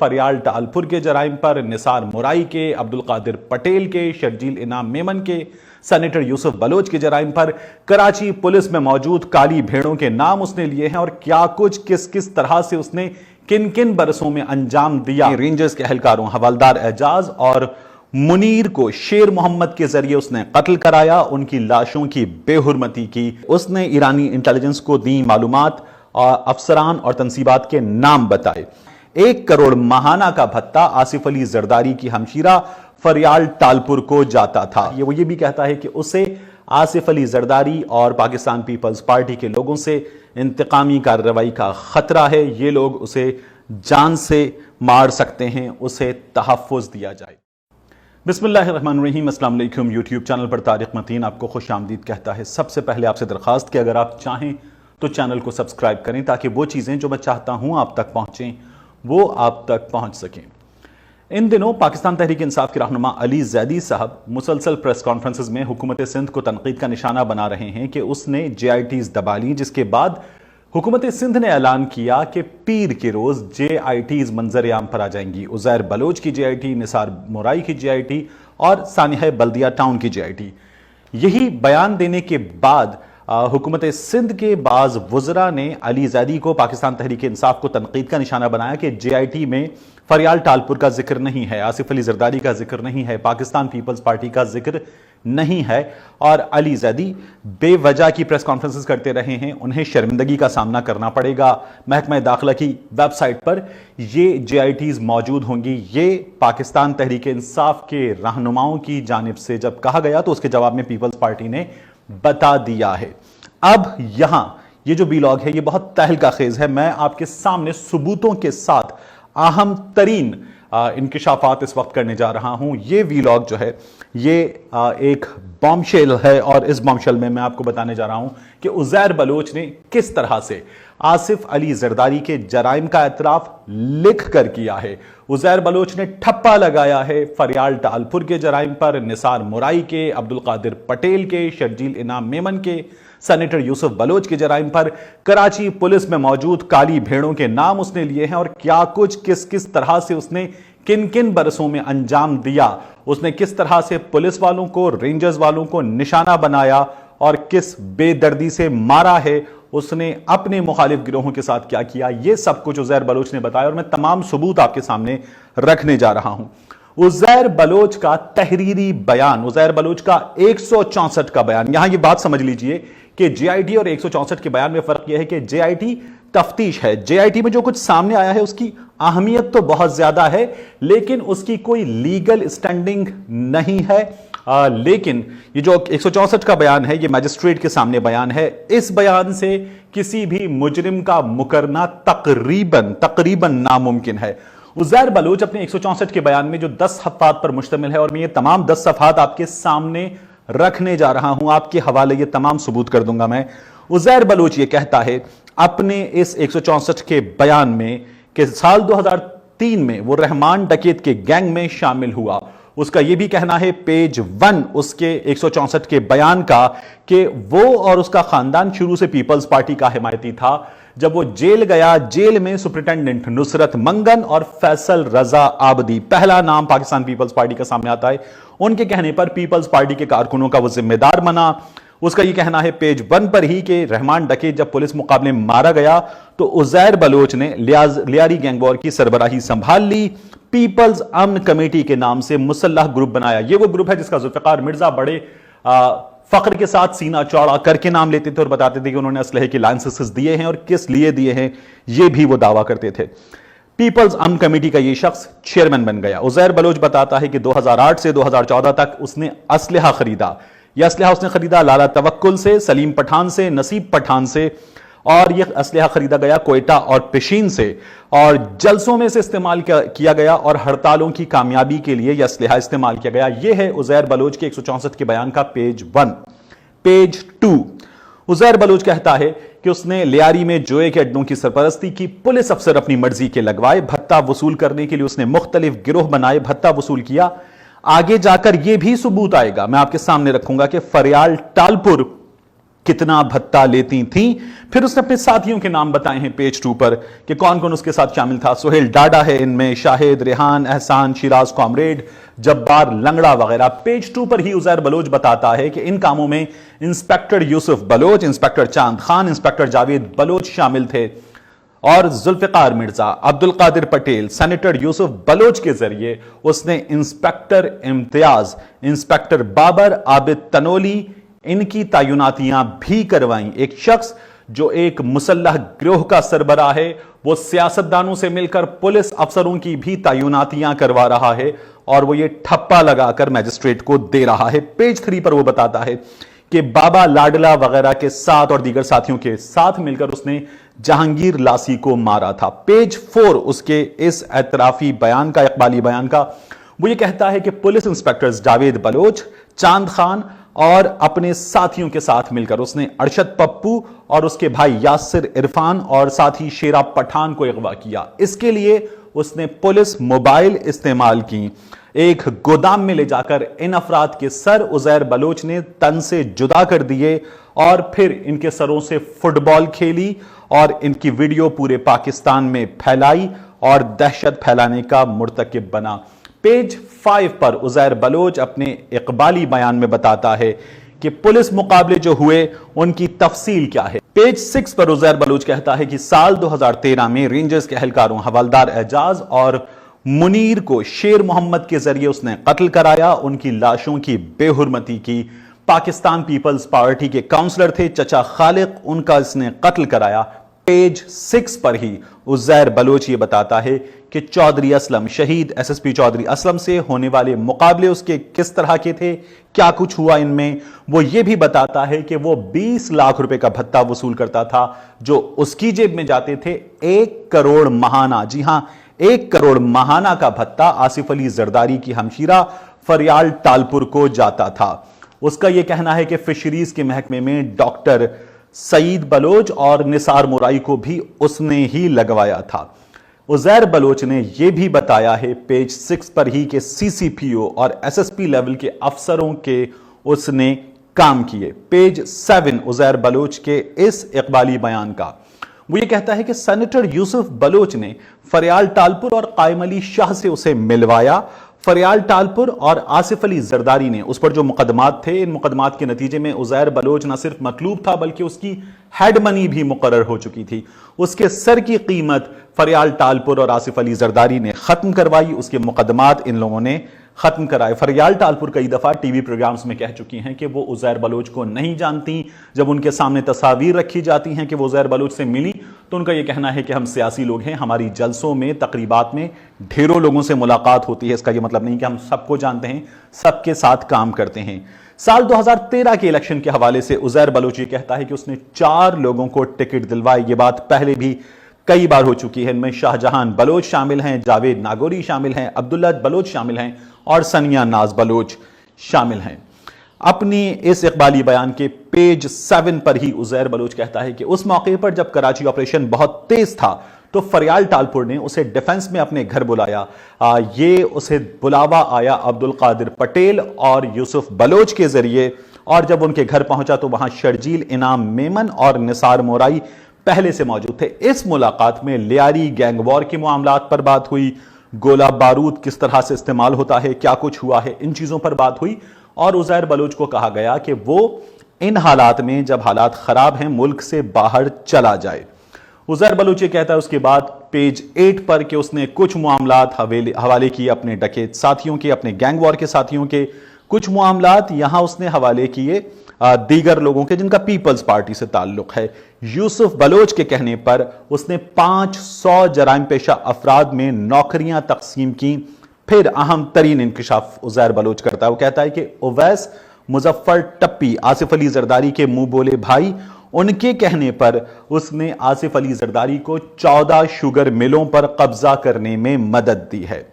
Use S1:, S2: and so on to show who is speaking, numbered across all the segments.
S1: फरियाल टालपुर के जराइम पर, निसार मुराई के, अब्दुल कादिर पटेल के, शर्जील इनाम मेमन के, सेनेटर यूसुफ बलोच के जराइम पर, कराची पुलिस में मौजूद काली भेड़ों के नाम उसने लिए हैं और क्या कुछ किस किस तरह से उसने किन किन बरसों में अंजाम दिया। रेंजर्स के एहलकारों हवलदार एजाज और मुनीर को शेर मोहम्मद के जरिए उसने कत्ल कराया, उनकी लाशों की बेहुरमती की। उसने ईरानी इंटेलिजेंस को दी मालूमात और अफसरान और तंसीबात के नाम बताए। 1 करोड़ माहाना का भत्ता आसिफ अली जरदारी की हमशीरा फरियाल टालपुर को जाता था। वो ये भी कहता है कि उसे आसिफ अली जरदारी और पाकिस्तान पीपल्स पार्टी के लोगों से इंतकामी कार्रवाई का खतरा है। ये लोग उसे जान से मार सकते हैं, उसे तहफ़्फ़ुज़ दिया जाए। बिस्मिल्लाहिर्रहमानिर्रहीम, अस्सलाम वालेकुम। यूट्यूब चैनल पर तारिक मतीन आपको खुश आमदीद कहता है। सबसे पहले आपसे दरख्वास्त कि अगर आप चाहें तो चैनल को सब्सक्राइब करें ताकि वो चीज़ें जो मैं चाहता हूं आप तक पहुंचें वो आप तक पहुंच सकें। इन दिनों पाकिस्तान तहरीक इंसाफ के रहनुमा अली जैदी साहब मुसलसल प्रेस कॉन्फ्रेंसेस में हुकूमत सिंध को तनकीद का निशाना बना रहे हैं कि उसने JITs दबा ली, जिसके बाद हुकूमत सिंध ने ऐलान किया कि पीर के रोज JITs मंजर आम पर आ जाएंगी। उज़ैर बलोच की JIT, निसार मुराई की JIT और सानिया बल्दिया टाउन की JIT। यही बयान देने के बाद हुकूमत सिंध के बाज वज़रा ने अली जैदी को पाकिस्तान तहरीक इंसाफ को तनकीद का निशाना बनाया कि JIT में फरियाल टालपुर का जिक्र नहीं है, आसिफ अली जरदारी का जिक्र नहीं है, पाकिस्तान पीपल्स पार्टी का जिक्र नहीं है। और अली जैदी बेवजह की प्रेस कॉन्फ्रेंसेस करते रहे हैं, उन्हें शर्मिंदगी का सामना करना पड़ेगा। महकमा दाखिला की वेबसाइट पर ये JITs मौजूद होंगी। ये पाकिस्तान तहरीक इंसाफ के रहनुमाओं की जानिब से जब कहा गया तो उसके जवाब में पीपल्स पार्टी ने बता दिया है। अब यहां ये जो वीलॉग है ये बहुत तहलका खेज है। मैं आपके सामने सबूतों के साथ अहम तरीन इंकिशाफात इस वक्त करने जा रहा हूं। ये वीलॉग जो है ये एक बॉम्बशेल है और इस बॉम्बशेल में मैं आपको बताने जा रहा हूं कि उज़ैर बलोच ने किस तरह से आसिफ अली जरदारी के जराइम का एतराफ लिख कर किया है। उज़ैर बलोच ने ठप्पा लगाया है फरियाल टालपुर के जराइम पर, निसार मुराई के, अब्दुल कादिर पटेल के, शर्जील इनाम मेमन के, सेनेटर यूसुफ बलोच के जराइम पर, कराची पुलिस में मौजूद काली भेड़ों के नाम उसने लिए हैं और क्या कुछ किस किस तरह से उसने किन किन बरसों में अंजाम दिया। उसने किस तरह से पुलिस वालों को, रेंजर्स वालों को निशाना बनाया और किस बेदर्दी से मारा है। उसने अपने मुखालिफ गिरोहों के साथ क्या किया, यह सब कुछ उज़ैर बलोच ने बताया और मैं तमाम सबूत आपके सामने रखने जा रहा हूं। उज़ैर बलोच का तहरीरी बयान, उज़ैर बलोच का 164 का बयान। यहां यह बात समझ लीजिए कि JIT और 164 के बयान में फर्क यह है कि JIT तफ्तीश है। JIT में जो कुछ सामने आया है उसकी अहमियत तो बहुत ज्यादा है, लेकिन उसकी कोई लीगल स्टैंडिंग नहीं है। लेकिन ये जो 164 का बयान है ये मैजिस्ट्रेट के सामने बयान है। इस बयान से किसी भी मुजरिम का मुकरना तकरीबन नामुमकिन है। उज़ैर बलोच अपने 164 के बयान में जो 10 सफ़हात पर मुश्तमिल है और मैं ये तमाम 10 सफ़हात आपके सामने रखने जा रहा हूं, आपके हवाले ये तमाम सबूत कर दूंगा मैं। उज़ैर बलोच ये कहता है अपने इस 164 के बयान में कि साल 2003 में वो रहमान डकैत के गैंग में शामिल हुआ। उसका ये भी कहना है पेज 1 उसके 164 के बयान का कि वो और उसका खानदान शुरू से पीपल्स पार्टी का हिमायती था। जब वो जेल गया, जेल में सुपरिटेंडेंट नुसरत मंगन और फैसल रजा आबदी, पहला नाम पाकिस्तान पीपल्स पार्टी का सामने आता है। उनके कहने पर पीपल्स पार्टी के कारकुनों का वो जिम्मेदार बना। उसका ये कहना है पेज 1 पर ही कि रहमान डकैत जब पुलिस मुकाबले में मारा गया तो उज़ैर बलोच ने लियारी गैंग वॉर की सरबराही संभाल ली। पीपल्स अमन कमेटी के नाम से मुसल्लह ग्रुप बनाया। ये वो ग्रुप है जिसका जुल्फ़िकार मिर्जा बड़े फख्र के साथ सीना चौड़ा करके नाम लेते थे और बताते थे कि उन्होंने असलहे के लाइसेंसेस दिए हैं और किस लिए दिए हैं ये भी वो दावा करते थे। पीपल्स अमन कमेटी का ये शख्स चेयरमैन बन गया। उज़ैर बलोच बताता है कि 2008 से 2014 तक उसने असलहा खरीदा। यह असलहा उसने खरीदा लाला तवक्कुल से, सलीम पठान से, नसीब पठान से, और यह असलहा खरीदा गया कोयटा और पेशीन से और जलसों में से इस्तेमाल किया गया और हड़तालों की कामयाबी के लिए यह असलहा इस्तेमाल किया गया। यह है उज़ैर बलोच के 164 के बयान का पेज 1। पेज 2 उज़ैर बलोच कहता है कि उसने लियारी में जोए के अड्डों की सरपरस्ती की, पुलिस अफसर अपनी मर्जी के लगवाए, भत्ता वसूल करने के लिए उसने मुख्तलिफ गिरोह बनाए, भत्ता वसूल किया। आगे जाकर यह भी सबूत आएगा, मैं आपके सामने रखूंगा कि फरियाल टालपुर कितना भत्ता लेती थीं। फिर उसने अपने साथियों के नाम बताए हैं पेज 2 पर कि कौन कौन उसके साथ शामिल था। सोहेल डाडा है इनमें, शाहिद, रेहान, एहसान, शिराज कॉमरेड, जब्बार, लंगड़ा वगैरह। पेज 2 पर ही उजैर बलोच बताता है कि इन कामों में इंस्पेक्टर यूसुफ बलोच, इंस्पेक्टर चांद खान, इंस्पेक्टर जावेद बलोच शामिल थे और जुल्फिकार मिर्जा, अब्दुल कादिर पटेल, सेनेटर यूसुफ बलोच के जरिए उसने इंस्पेक्टर इम्तियाज, इंस्पेक्टर बाबर, आबिद तनोली, इनकी तैनातियां भी करवाईं। एक शख्स जो एक मुसल्लह गिरोह का सरबराह है, वो सियासतदानों से मिलकर पुलिस अफसरों की भी तैनातियां करवा रहा है और वो ये ठप्पा लगाकर मैजिस्ट्रेट को दे रहा है। पेज 3 पर वो बताता है कि बाबा लाडला वगैरह के साथ और दीगर साथियों के साथ मिलकर उसने जहांगीर लासी को मारा था। पेज 4 उसके इस एतराफी बयान का, इकबाली बयान का, वो ये कहता है कि पुलिस इंस्पेक्टर्स जावेद बलोच, चांद खान और अपने साथियों के साथ मिलकर उसने अरशद पप्पू और उसके भाई यासिर इरफान और साथी शेरा पठान को अगवा किया। इसके लिए उसने पुलिस मोबाइल इस्तेमाल की। एक गोदाम में ले जाकर इन अफराद के सर उजैर बलोच ने तन से जुदा कर दिए और फिर इनके सरों से फुटबॉल खेली और इनकी वीडियो पूरे पाकिस्तान में फैलाई और दहशत फैलाने का मुर्तकिब बना। पेज 5 पर उजैर बलोच अपने इकबाली बयान में बताता है कि पुलिस मुकाबले जो हुए उनकी तफसील क्या है। पेज 6 पर उजैर बलोच कहता है कि साल 2013 में रेंजर्स के एहलकारों हवलदार एजाज और मुनीर को शेर मोहम्मद के जरिए उसने कत्ल कराया, उनकी लाशों की बेहुरमती की। पाकिस्तान पीपल्स पार्टी के काउंसलर थे चचा खालिक, उनका इसने कत्ल कराया। पेज 6 पर ही उजैर बलोच ये बताता है कि चौधरी असलम, शहीद एसएसपी चौधरी असलम से होने वाले मुकाबले उसके किस तरह के थे, क्या कुछ हुआ इनमें। वो ये भी बताता है कि वो 20 लाख रुपए का भत्ता वसूल करता था जो उसकी जेब में जाते थे। 1 करोड़ महाना, जी हां 1 करोड़ महाना का भत्ता आसिफ अली जरदारी की हमशीरा फरियाल टालपुर को जाता था। उसका यह कहना है कि फिशरीज के महकमे में डॉक्टर सईद बलोच और निसार मोराई को भी उसने ही लगवाया था। उजैर बलोच ने यह भी बताया है पेज 6 पर ही कि सीसीपीओ और एसएसपी लेवल के अफसरों के उसने काम किए। पेज 7 उजैर बलोच के इस इकबाली बयान का, वो ये कहता है कि सेनेटर यूसुफ बलोच ने फरियाल टालपुर और कायम अली शाह से उसे मिलवाया। फरियाल टालपुर और आसिफ अली जरदारी ने उस पर जो मुकदमात थे, इन मुकदमात के नतीजे में उजैर बलोच न सिर्फ मतलूब था बल्कि उसकी हेड मनी भी मुकर्रर हो चुकी थी। उसके सर की कीमत फरियाल टालपुर और आसिफ अली जरदारी ने खत्म करवाई, उसके मुकदमात इन लोगों ने खत्म कराए। फरियाल टालपुर कई दफा टीवी प्रोग्राम्स में कह चुकी हैं कि वो उजैर बलोच को नहीं जानती। जब उनके सामने तस्वीर रखी जाती हैं कि वो उजैर बलोच से मिली तो उनका यह कहना है कि हम सियासी लोग हैं, हमारी जलसों में, तकरीबात में ढेरों लोगों से मुलाकात होती है। इसका यह मतलब नहीं कि हम सबको जानते हैं, सबके साथ काम करते हैं। साल 2013 के इलेक्शन के हवाले से उजैर बलोच ये कहता है कि उसने 4 लोगों को टिकट दिलवाई। ये बात पहले भी कई बार हो चुकी है। इनमें शाहजहां बलोच शामिल हैं, जावेद नागौरी शामिल हैं, अब्दुल्ला बलोच शामिल हैं और सनिया नाज बलोच शामिल हैं। अपनी इस इकबाली बयान के पेज 7 पर ही उजैर बलोच कहता है कि उस मौके पर जब कराची ऑपरेशन बहुत तेज था तो फरियाल टालपुर ने उसे डिफेंस में अपने घर बुलाया। ये उसे बुलावा आया अब्दुल कादिर पटेल और यूसुफ बलोच के जरिए, और जब उनके घर पहुंचा तो वहां शर्जील इनाम मेमन और निसार मोराई पहले से मौजूद थे। इस मुलाकात में लियारी, गैंग वॉर के मामलात पर बात हुई, गोला बारूद किस तरह से इस्तेमाल होता है, क्या कुछ हुआ है, इन चीजों पर बात हुई। और उजैर बलोच को कहा गया कि वो इन हालात में, जब हालात खराब हैं, मुल्क से बाहर चला जाए। उजैर बलोच ये कहता है उसके बाद पेज 8 पर कि उसने कुछ मामलात हवाले किए अपने डकैत साथियों के, अपने गैंग वॉर के साथियों के। कुछ मामलात यहां उसने हवाले किए दीगर लोगों के जिनका पीपल्स पार्टी से ताल्लुक है। यूसुफ बलोच के कहने पर उसने 500 जराइम पेशा अफराद में नौकरियां तकसीम की। फिर अहम तरीन इंकशाफ उजैर बलोच करता है। वो कहता है कि उवैस मुजफ्फर टप्पी, आसिफ अली जरदारी के मुंह बोले भाई, उनके कहने पर उसने आसिफ अली जरदारी को 14 शुगर मिलों पर कब्जा करने में मदद दी है।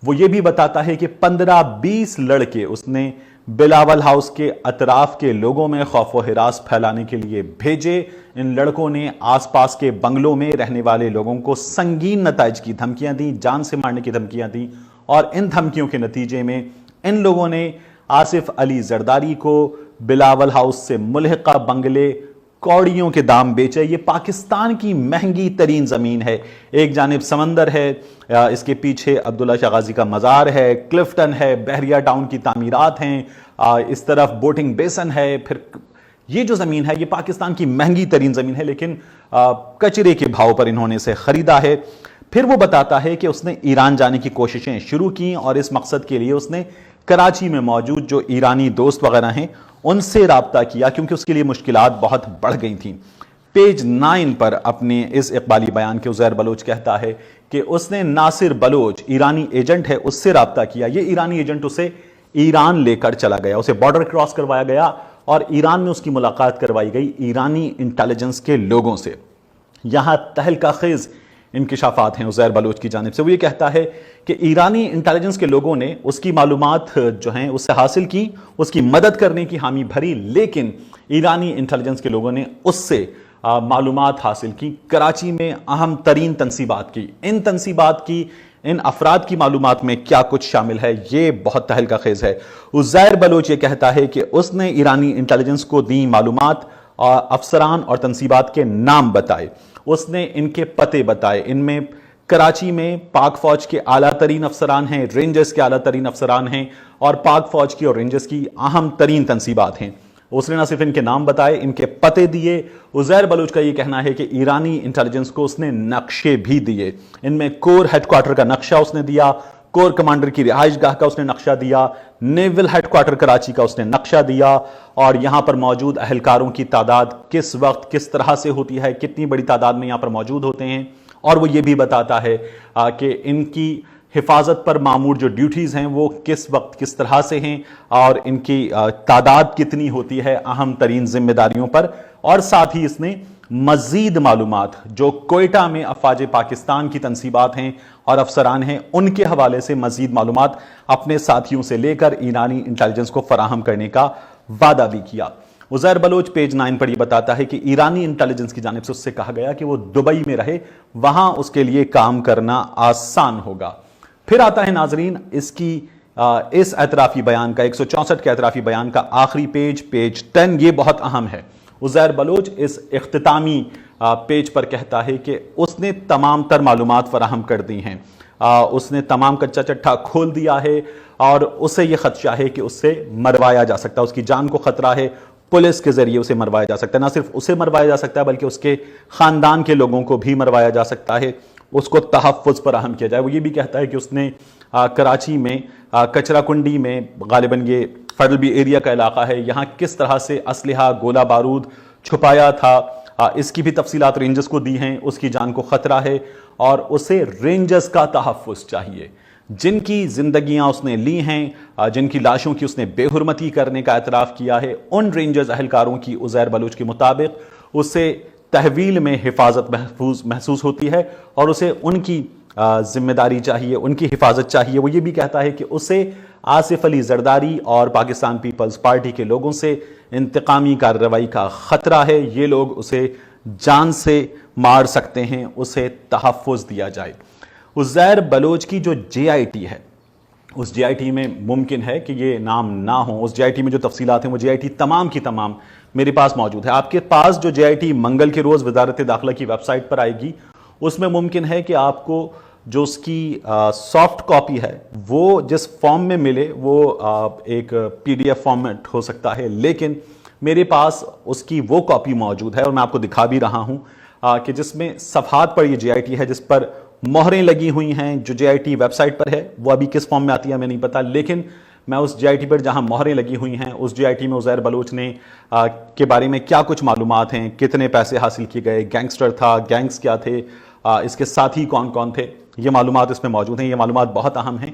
S1: वो ये भी बताता है कि 15-20 लड़के उसने बिलावल हाउस के अतराफ के लोगों में खौफ व हिरास फैलाने के लिए भेजे। इन लड़कों ने आसपास के बंगलों में रहने वाले लोगों को संगीन नताइज की धमकियां दी, जान से मारने की धमकियां दी, और इन धमकियों के नतीजे में इन लोगों ने آصف علی زرداری کو بلاول ہاؤس سے ملحقہ بنگلے کوڑیوں کے دام بیچے۔ یہ پاکستان کی مہنگی ترین زمین ہے، ایک جانب سمندر ہے، اس کے پیچھے عبداللہ شاہ غازی کا مزار ہے، کلفٹن ہے، بحریہ ٹاؤن کی تعمیرات ہیں، اس طرف بوٹنگ بیسن ہے۔ پھر یہ جو زمین ہے یہ پاکستان کی مہنگی ترین زمین ہے، لیکن کچرے کے بھاؤ پر انہوں نے اسے خریدا ہے۔ پھر وہ بتاتا ہے کہ اس نے ایران جانے کی کوششیں شروع کی اور اس مقصد کے لیے اس نے کراچی میں موجود جو ایرانی دوست وغیرہ ہیں ان سے رابطہ کیا، کیونکہ اس کے لیے مشکلات بہت بڑھ گئی تھیں۔ پیج 9 پر اپنے اس اقبالی بیان کے عزیر بلوچ کہتا ہے کہ اس نے ناصر بلوچ ایرانی ایجنٹ ہے اس سے رابطہ کیا۔ یہ ایرانی ایجنٹ اسے ایران لے کر چلا گیا، اسے بارڈر کراس کروایا گیا اور ایران میں اس کی ملاقات کروائی گئی ایرانی انٹیلیجنس کے لوگوں سے۔ یہاں تہلکہ خیز انکشافات ہیں عزیر بلوچ کی جانب سے۔ وہ یہ کہتا ہے کہ ایرانی انٹیلیجنس کے لوگوں نے اس کی معلومات جو ہیں اس سے حاصل کی، اس کی مدد کرنے کی حامی بھری، لیکن ایرانی انٹیلیجنس کے لوگوں نے اس سے معلومات حاصل کی، کراچی میں اہم ترین تنصیبات کی۔ ان تنصیبات کی، ان افراد کی معلومات میں کیا کچھ شامل ہے یہ بہت تہلکہ خیز ہے۔ عزیر بلوچ یہ کہتا ہے کہ اس نے ایرانی انٹیلیجنس کو دی معلومات، افسران اور تنصیبات کے نام بتائے، اس نے ان کے پتے بتائے۔ ان میں کراچی میں پاک فوج کے اعلیٰ ترین افسران ہیں، رینجرز کے اعلیٰ ترین افسران ہیں اور پاک فوج کی اور رینجرز کی اہم ترین تنصیبات ہیں۔ اس نے نہ صرف ان کے نام بتائے، ان کے پتے دیے۔ عزیر بلوچ کا یہ کہنا ہے کہ ایرانی انٹیلیجنس کو اس نے نقشے بھی دیے۔ ان میں کور ہیڈ کوارٹر کا نقشہ اس نے دیا، کور کمانڈر کی رہائش گاہ کا اس نے نقشہ دیا، نیول ہیڈ کوارٹر کراچی کا اس نے نقشہ دیا، اور یہاں پر موجود اہلکاروں کی تعداد کس وقت کس طرح سے ہوتی ہے، کتنی بڑی تعداد میں یہاں پر موجود ہوتے ہیں، اور وہ یہ بھی بتاتا ہے کہ ان کی حفاظت پر معمور جو ڈیوٹیز ہیں وہ کس وقت کس طرح سے ہیں اور ان کی تعداد کتنی ہوتی ہے اہم ترین ذمہ داریوں پر۔ اور ساتھ ہی اس نے مزید معلومات جو کوئٹہ میں افواج پاکستان کی تنصیبات ہیں اور افسران ہیں ان کے حوالے سے مزید معلومات اپنے ساتھیوں سے لے کر ایرانی انٹیلیجنس کو فراہم کرنے کا وعدہ بھی کیا۔ عزیر بلوچ پیج 9 پر یہ بتاتا ہے کہ ایرانی انٹیلیجنس کی جانب سے اس سے کہا گیا کہ وہ دبئی میں رہے، وہاں اس کے لیے کام کرنا آسان ہوگا۔ پھر آتا ہے ناظرین اس اعترافی بیان کا 164 کے اعترافی بیان کا آخری پیج 10، یہ بہت اہم ہے۔ عزیر بلوچ اس اختتامی پیج پر کہتا ہے کہ اس نے تمام تر معلومات فراہم کر دی ہیں، اس نے تمام کچا چٹھا کھول دیا ہے اور اسے یہ خدشہ ہے کہ اس سے مروایا جا سکتا ہے، اس کی جان کو خطرہ ہے، پولیس کے ذریعے اسے مروایا جا سکتا ہے، نہ صرف اسے مروایا جا سکتا ہے بلکہ اس کے خاندان کے لوگوں کو بھی مروایا جا سکتا ہے، اس کو تحفظ فراہم کیا جائے۔ وہ یہ بھی کہتا ہے کہ اس نے کراچی میں کچرا کنڈی میں، غالباً یہ فیڈرل بی ایریا کا علاقہ ہے، یہاں کس طرح سے اسلحہ گولہ بارود چھپایا تھا، اس کی بھی تفصیلات رینجرز کو دی ہیں، اس کی جان کو خطرہ ہے اور اسے رینجرز کا تحفظ چاہیے۔ جن کی زندگیاں اس نے لی ہیں، جن کی لاشوں کی اس نے بے حرمتی کرنے کا اعتراف کیا ہے، ان رینجرز اہلکاروں کی عزیر بلوچ کے مطابق اسے تحویل میں حفاظت محسوس ہوتی ہے اور اسے ان کی ذمہ داری چاہیے، ان کی حفاظت چاہیے۔ وہ یہ بھی کہتا ہے کہ اسے آصف علی زرداری اور پاکستان پیپلز پارٹی کے لوگوں سے انتقامی کارروائی کا خطرہ ہے، یہ لوگ اسے جان سے مار سکتے ہیں، اسے تحفظ دیا جائے۔ عزیر بلوچ کی جو جے آئی ٹی ہے، اس جے آئی ٹی میں ممکن ہے کہ یہ نام نہ ہوں، اس جے آئی ٹی میں جو تفصیلات ہیں وہ جے آئی ٹی تمام کی تمام میرے پاس موجود ہے۔ آپ کے پاس جو جے آئی ٹی منگل کے روز وزارت داخلہ کی ویب سائٹ پر آئے گی، اس میں ممکن ہے کہ آپ کو جو اس کی سافٹ کاپی ہے وہ جس فارم میں ملے وہ ایک پی ڈی ایف فارمیٹ ہو سکتا ہے، لیکن میرے پاس اس کی وہ کاپی موجود ہے اور میں آپ کو دکھا بھی رہا ہوں کہ جس میں صفحات پر یہ جے آئی ٹی ہے، جس پر مہریں لگی ہوئی ہیں۔ جو جے آئی ٹی ویب سائٹ پر ہے وہ ابھی کس فارم میں آتی ہے ہمیں نہیں پتا، لیکن میں اس جے آئی ٹی پر جہاں مہریں لگی ہوئی ہیں اس جے آئی ٹی میں عزیر بلوچ نے کے بارے میں کیا کچھ معلومات ہیں، کتنے پیسے حاصل کیے گئے، گینگسٹر تھا، گینگز کیا تھے، اس کے ساتھی کون کون تھے، یہ معلومات اس میں موجود ہیں۔ یہ معلومات بہت اہم ہیں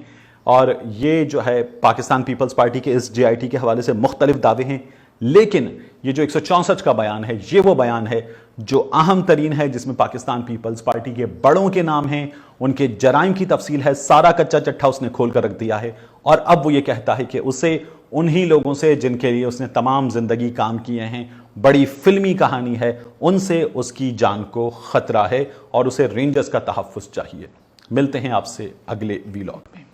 S1: اور یہ جو ہے پاکستان پیپلز پارٹی کے اس جے آئی ٹی کے حوالے سے مختلف دعوے ہیں، لیکن یہ جو 164 کا بیان ہے یہ وہ بیان ہے جو اہم ترین ہے، جس میں پاکستان پیپلز پارٹی کے بڑوں کے نام ہیں، ان کے جرائم کی تفصیل ہے، سارا کچا چٹھا اس نے کھول کر رکھ دیا ہے اور اب وہ یہ کہتا ہے کہ اسے انہی لوگوں سے جن کے لیے اس نے تمام زندگی کام کیے ہیں، بڑی فلمی کہانی ہے، ان سے اس کی جان کو خطرہ ہے اور اسے رینجرز کا تحفظ چاہیے۔ ملتے ہیں آپ سے اگلے ویلاگ میں۔